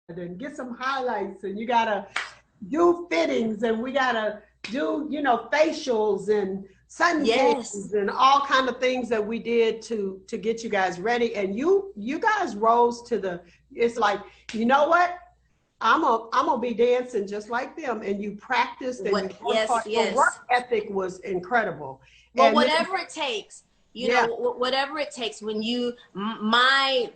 and get some highlights, and you gotta do fittings, and we gotta do, you know, facials and Yes. suntans and all kind of things that we did to get you guys ready. And you guys rose to the, it's like, you know what? I'm gonna be dancing just like them. And you practiced and you What? worked Yes, hard. Your work yes. ethic was incredible. Well, And whatever it takes, you yeah, know, whatever it takes. When you, I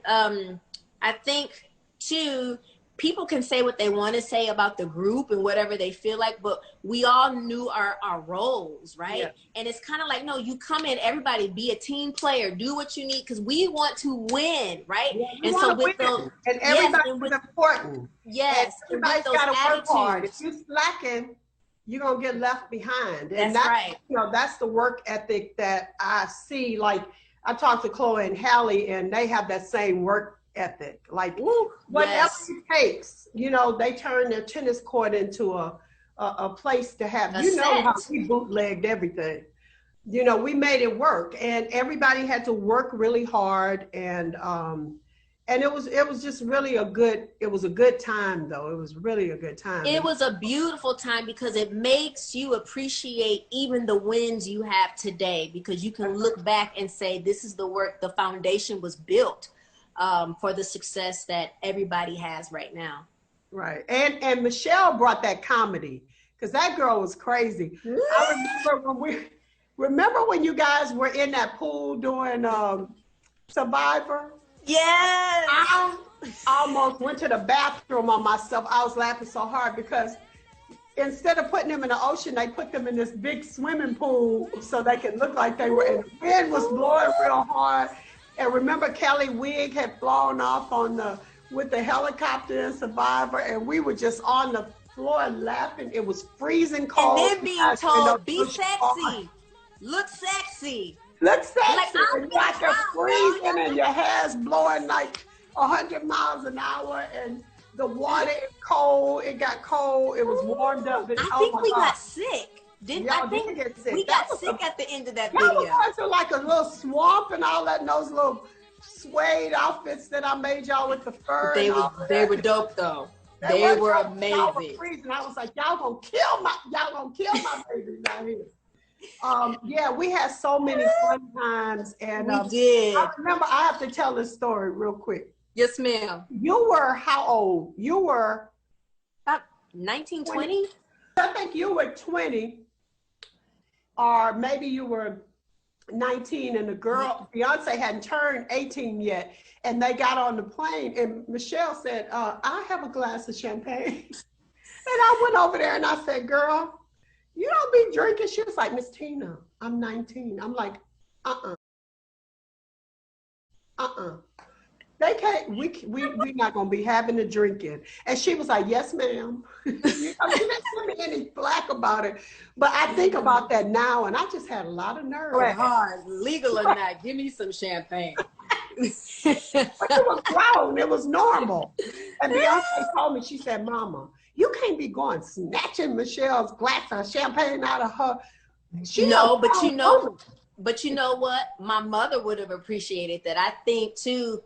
think too, people can say what they want to say about the group and whatever they feel like, but we all knew our roles, right? yeah, And it's kind of like, no, you come in, everybody be a team player, do what you need, because we want to win, right? yeah, we And want so to with those, win. And yes, everybody's and with, important. And yes, and with everybody's those got to work hard. If attitudes, you slacking, you're gonna get left behind. And that's that's, right. you know, that's the work ethic that I see. Like, I talked to Chloe and Hallie, and they have that same work ethic. Like, Woo, whatever yes, it takes, you know, they turn their tennis court into a place to have, a you know, how set. we bootlegged everything. You know, we made it work, and everybody had to work really hard. And it was just really it was a good time, though. It was really a good time. It And was a beautiful time because it makes you appreciate even the wins you have today, because you can look back and say, this is the work, the foundation was built for the success that everybody has right now. right. And Michelle brought that comedy, because that girl was crazy. I remember when you guys were in that pool doing Survivor. Yes. I almost went to the bathroom on myself. I was laughing so hard because instead of putting them in the ocean, they put them in this big swimming pool so they could look like they were. And the wind was blowing real hard. And remember, Kelly wig had flown off with the helicopter in Survivor, and we were just on the floor laughing. It was freezing And cold. then being told, be sexy, look sexy. Look Like, sexy. I'm And you're like you're drowned, freezing, and your hair's blowing like 100 miles an hour, and the water is cold. It got cold. It was warmed up. And, I oh think my we God. got sick. Y'all I did think get sick. we That got was sick at the end of that y'all was video. going to like a little swamp and all that, and those little suede outfits that I made y'all with the fur. They and all were that. dope though. They They were dope. Y'all were amazing. freezing. I was like, y'all gonna kill my babies out here. Yeah, we had so many fun times, and We did. I remember. I have to tell this story real quick. Yes, ma'am. You were how old? You were About 1920? I think you were 20, or maybe you were 19, and the girl, Beyonce hadn't turned 18 yet, and they got on the plane, and Michelle said, I have a glass of champagne. And I went over there and I said, girl, you don't be drinking. She was like, Miss Tina, I'm 19. I'm like, uh-uh. They can't, we're not gonna be having a drinking. And she was like, yes, ma'am. You know, she didn't give me any flack about it. But I think about that now, and I just had a lot of nerve. Went hard, legal or not, give me some champagne. But it was grown, it was normal. And Beyonce told me, she said, Mama, you can't be going snatching Michelle's glass of champagne out of her. But you know what? My mother would have appreciated that. I think too,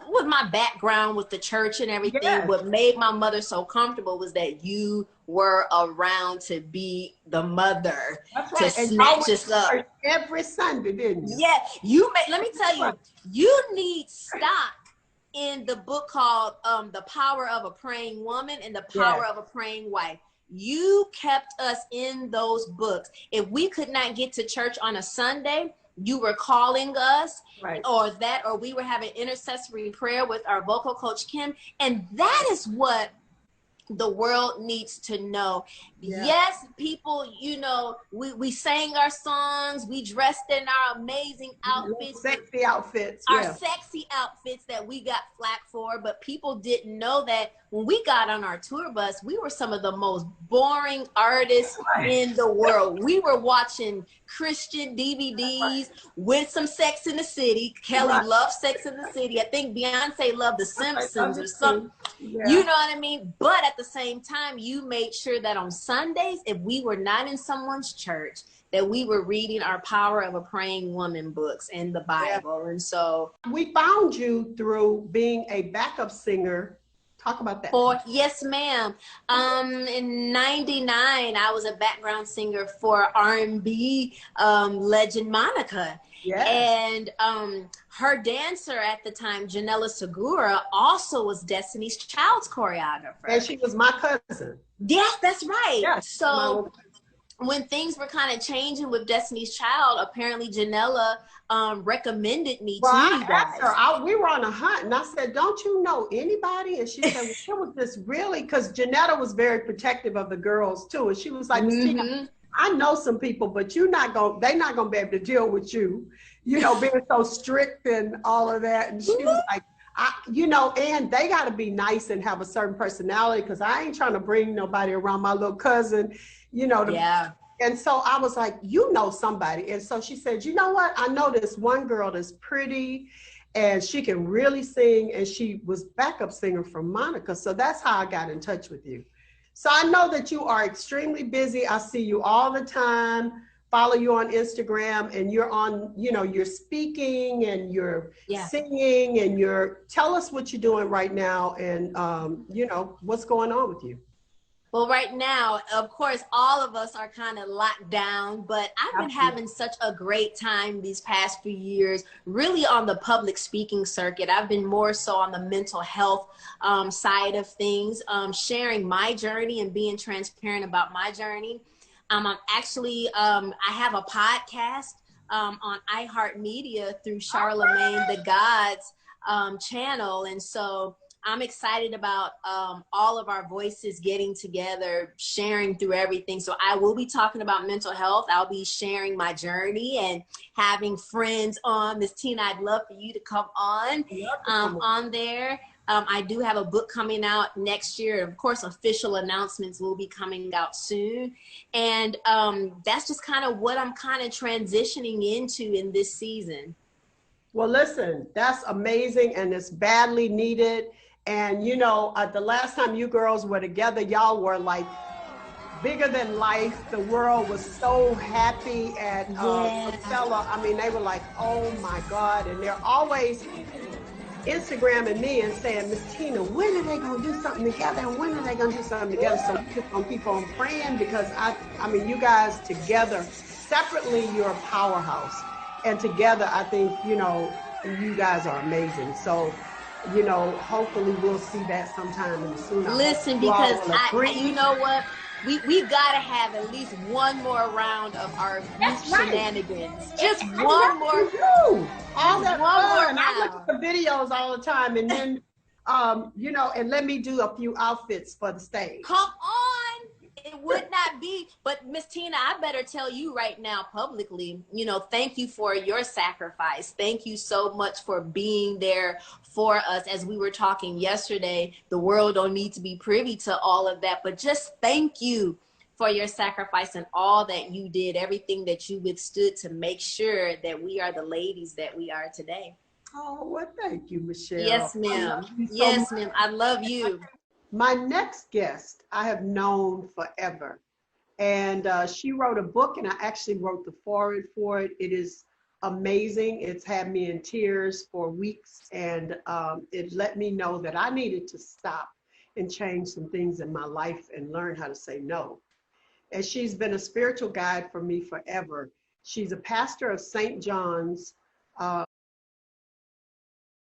with my background with the church and everything, Yes. what made my mother so comfortable was that you were around to be the mother. That's to right. And snatch us up every Sunday, didn't you? Yeah, let me tell you, you need stock in the book called The Power of a Praying Woman and The Power of a Praying Wife. You kept us in those books. If we could not get to church on a Sunday, you were calling us, or we were having intercessory prayer with our vocal coach, Kim. And that is what the world needs to know. Yes, people, you know, we sang our songs, we dressed in our amazing outfits, sexy outfits, our sexy outfits that we got flack for, but people didn't know that when we got on our tour bus, we were some of the most boring artists in the world. We were watching Christian DVDs with some Sex in the City. Kelly loved Sex in the City. I think Beyonce loved The Simpsons or something. You know what I mean? But at the same time, you made sure that on Sundays, if we were not in someone's church, that we were reading our Power of a Praying Woman books and the Bible. And so we found you through being a backup singer Talk about that. Yes, ma'am. In '99, I was a background singer for R&B legend Monica. Yes. And her dancer at the time, Janella Segura, also was Destiny's Child's choreographer. And she was my cousin. Yes, that's right. Yes, so when things were kind of changing with Destiny's Child, apparently Janella recommended me to you guys. Asked her, we were on a hunt, and I said, don't you know anybody? And she said, well, was this really? Because Janetta was very protective of the girls, too. And she was like, Tina, I know some people, but they're not going to be able to deal with you, you know, being so strict and all of that. And she was like, you know, and they got to be nice and have a certain personality, because I ain't trying to bring nobody around my little cousin, you know. And so I was like, you know somebody. And so she said, you know what? I know this one girl that's pretty and she can really sing. And she was backup singer for Monica. So that's how I got in touch with you. So I know that you are extremely busy. I see you all the time, follow you on Instagram, and you're on, you know, you're speaking and you're singing, and tell us what you're doing right now, and, you know, what's going on with you. Well, right now, of course, all of us are kind of locked down, but I've been having such a great time these past few years, really on the public speaking circuit. I've been more so on the mental health side of things, sharing my journey and being transparent about my journey. I'm actually, I have a podcast on iHeartMedia through Charlemagne the God's channel. And so I'm excited about all of our voices getting together, sharing through everything. So I will be talking about mental health. I'll be sharing my journey and having friends on. Miss Tina, I'd love for you to come on there. I do have a book coming out next year. Of course, official announcements will be coming out soon. And that's just kind of what I'm kind of transitioning into in this season. Well, listen, that's amazing, and it's badly needed. And, you know, the last time you girls were together, y'all were like bigger than life. The world was so happy at Coachella. I mean, they were like, oh my God. And they're always Instagramming me and saying, Miss Tina, when are they going to do something together? And when are they going to do something together? So we're just going to keep on praying, because I mean, you guys together, separately, you're a powerhouse. And together, I think, you know, you guys are amazing. So, you know, hopefully we'll see that sometime soon. Listen, because you know what? We've got to have at least one more round of our shenanigans. Just one more. All that fun. I look at the videos all the time, and then, you know, and let me do a few outfits for the stage. Come on. It would not be, but Miss Tina, I better tell you right now publicly, you know, thank you for your sacrifice. Thank you so much for being there for us. As we were talking yesterday, the world don't need to be privy to all of that, but just thank you for your sacrifice and all that you did, everything that you withstood to make sure that we are the ladies that we are today. Oh, well, thank you, Michelle. Yes, ma'am. Yes, ma'am. I love you. My next guest, I have known forever, and she wrote a book, and I actually wrote the foreword for it. It is amazing. It's had me in tears for weeks, and it let me know that I needed to stop and change some things in my life and learn how to say no. And she's been a spiritual guide for me forever. She's a pastor of St. John's